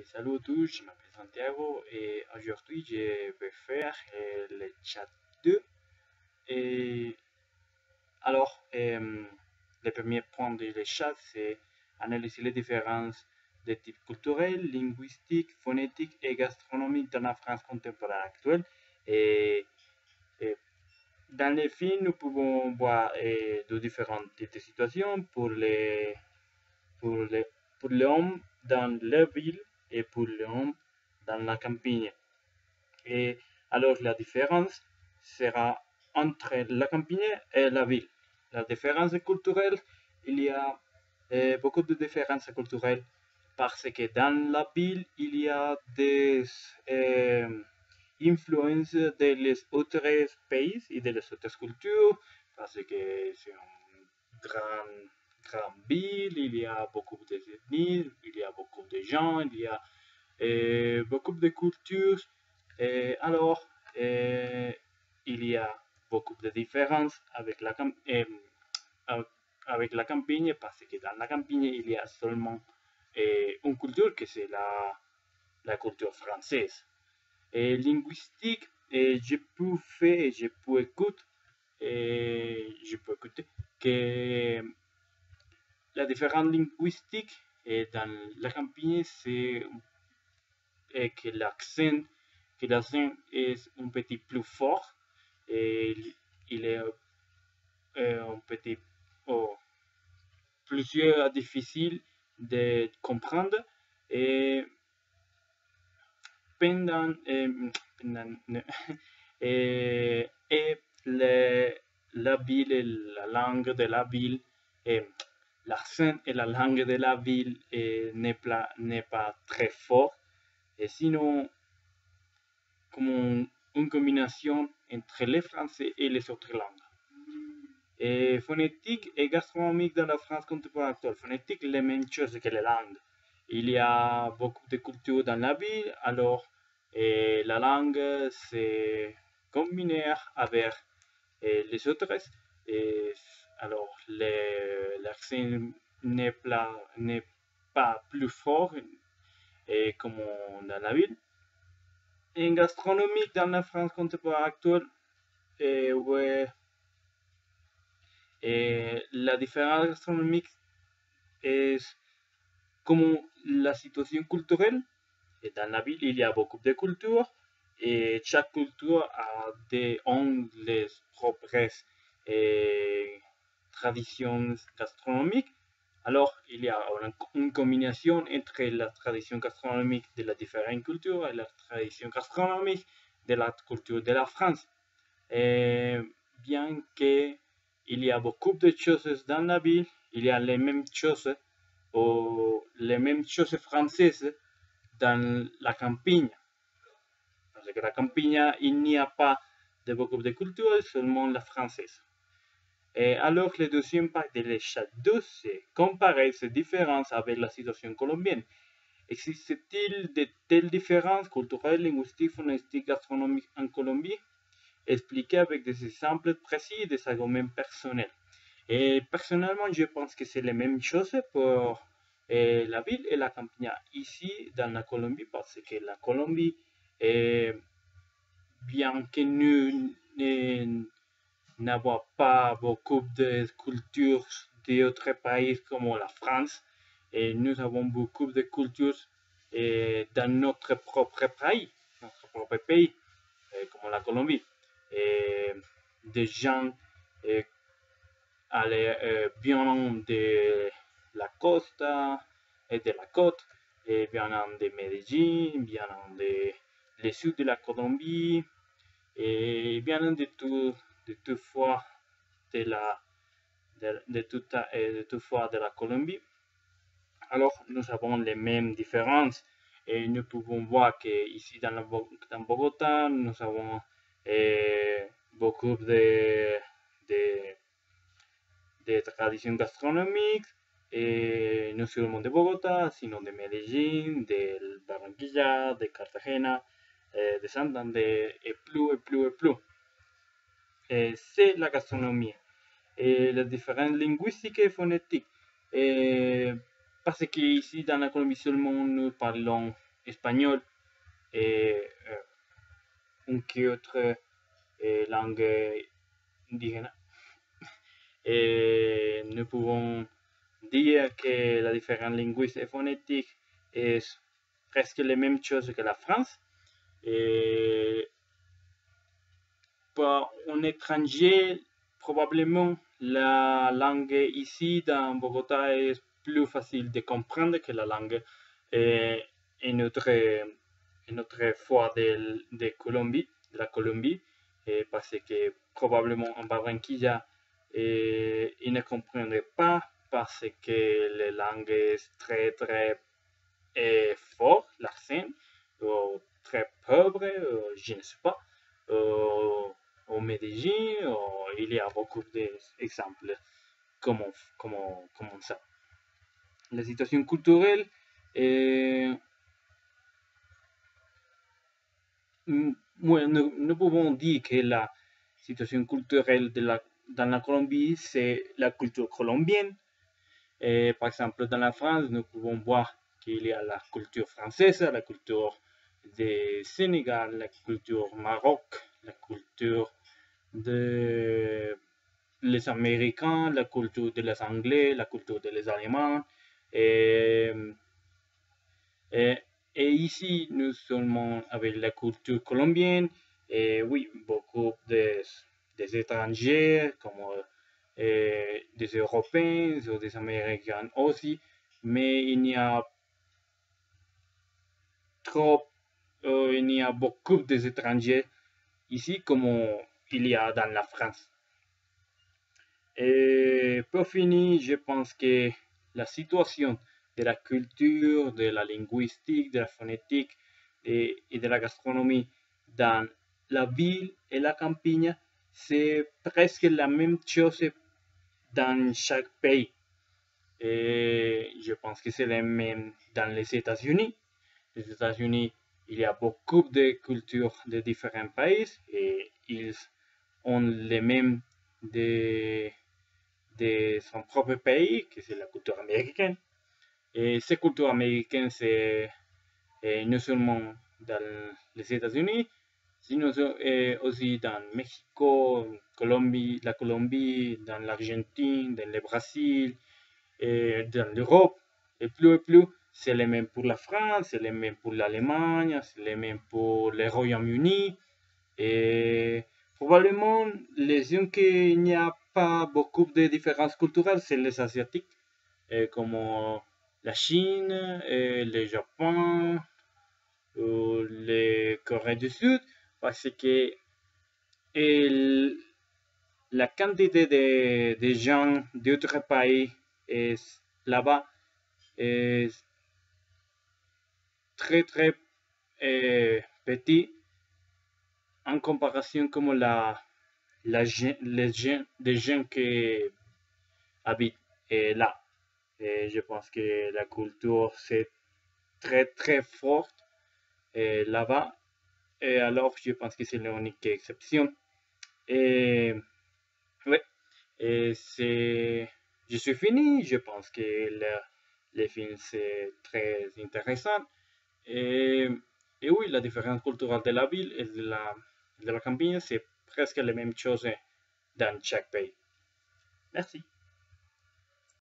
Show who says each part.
Speaker 1: Salut à tous, je m'appelle Santiago et aujourd'hui je vais faire le chat 2. Et le premier point de le chat, c'est analyser les différences de type culturel, linguistique, phonétique et gastronomique dans la France contemporaine actuelle. Et, et dans les films, nous pouvons voir deux différentes types de situations pour les, pour l'homme dans la ville et pour l'homme dans la campagne. Et alors la différence sera entre la campagne et la ville. La différence culturelle, il y a beaucoup de différences culturelles parce que dans la ville, il y a des influences des autres pays et des autres cultures parce que c'est une grande ville, il y a beaucoup d'ethnies, il y a beaucoup de gens, il y a beaucoup de cultures. Alors, il y a beaucoup de différences avec la campagne parce que dans la campagne, il y a seulement une culture que c'est la culture française. Et linguistique, je peux écouter que la différence linguistique dans la campagne, c'est que l'accent est un petit plus fort et il est un petit oh, plus difficile de comprendre et pendant, pendant et la ville et la langue de la ville et l'accent et la langue de la ville n'est pas très fort et sinon comme une combinaison entre le français et les autres langues. Et phonétique et gastronomique dans la France contemporaine actuelle. Phonétique, les mêmes choses que les langues. Il y a beaucoup de cultures dans la ville, alors la langue se combine avec les autres. Et alors l'accent n'est pas plus fort comme dans la ville. En gastronomique dans la France contemporaine actuelle, ouais, la différence gastronomique est comme la situation culturelle. Et dans la ville, il y a beaucoup de cultures et chaque culture ont les propres traditions gastronomiques. Alors, il y a une combinaison entre la tradition gastronomique de la différentes cultures et la tradition gastronomique de la culture de la France. Et bien qu'il y a beaucoup de choses dans la ville, il y a les mêmes choses ou les mêmes choses françaises dans la campagne. Parce que la campagne, il n'y a pas de beaucoup de cultures, seulement la française. Et alors, le deuxième partie de l'échelle 2, c'est comparer ces différences avec la situation colombienne. Existe-t-il de telles différences culturelles, linguistiques, phonétiques, gastronomiques en Colombie? Expliquer avec des exemples précis et des arguments personnels. Et personnellement, je pense que c'est la même chose pour la ville et la campagne ici dans la Colombie, parce que la Colombie, bien que nous n'avons pas beaucoup de cultures d'autres pays comme la France, et nous avons beaucoup de cultures dans notre propre pays, comme la Colombie. Des gens viennent de la costa et de la côte, et viennent de Medellín, viennent du sud de la Colombie, et viennent de tout fois de tout fois de la Colombie. Alors, nous avons les mêmes différences et nous pouvons voir qu'ici dans Bogota, nous avons beaucoup de traditions gastronomiques, et no seulement de Bogotá, sino de Medellín, de Barranquilla, de Cartagena, de Santander, et plus. C'est la gastronomie. Les différences linguistiques et phonétiques. parce qu'ici dans la Colombie seulement nous parlons espagnol et une qui autre langue indigène. Et nous pouvons dire que la différence linguistique et phonétique est presque les mêmes choses que la France. Et pour un étranger, probablement la langue ici dans Bogota est plus facile de comprendre que la langue une autre fois de Colombie, de la Colombie, parce que probablement en Barranquilla, ils ne comprendraient pas parce que la langue est très très fort, l'accent, ou très pauvre, je ne sais pas. Au Medellín, il y a beaucoup d'exemples comme ça. La situation culturelle, nous pouvons dire que la situation culturelle dans la Colombie, c'est la culture colombienne. Par exemple, dans la France, nous pouvons voir qu'il y a la culture française, la culture du Sénégal, la culture Maroc, la culture des Américains, la culture des Anglais, la culture des Allemands. Et ici, nous sommes avec la culture colombienne. Et oui, beaucoup des étrangers, comme des Européens ou des Américains aussi. Mais il y a il y a beaucoup d'étrangers ici, comme il y a dans la France. Et pour finir, je pense que la situation de la culture, de la linguistique, de la phonétique et de la gastronomie dans la ville et la campagne, c'est presque la même chose dans chaque pays. Et je pense que c'est le même dans les États-Unis. Les États-Unis, il y a beaucoup de cultures de différents pays et ils ont les mêmes de son propre pays, que c'est la culture américaine. Et cette culture américaine, c'est non seulement dans les États-Unis, sinon aussi dans le Mexico, la Colombie, dans l'Argentine, dans le Brésil, et dans l'Europe. Et plus, c'est le même pour la France, c'est le même pour l'Allemagne, c'est le même pour le Royaume-Uni. Et probablement, les gens qu'il n'y a pas beaucoup de différences culturelles, c'est les Asiatiques, comme la Chine, le Japon, les Corée du Sud, parce que la quantité de gens d'autres pays là-bas est très très petit en comparaison comme les gens qui habitent là. Et je pense que la culture c'est très très forte là-bas. Et alors je pense que c'est l'unique exception. Et ouais, je suis fini. Je pense que le film c'est très intéressant. Et, et oui, la différence culturelle de la ville et de la campagne, c'est presque la même chose dans chaque pays. Merci.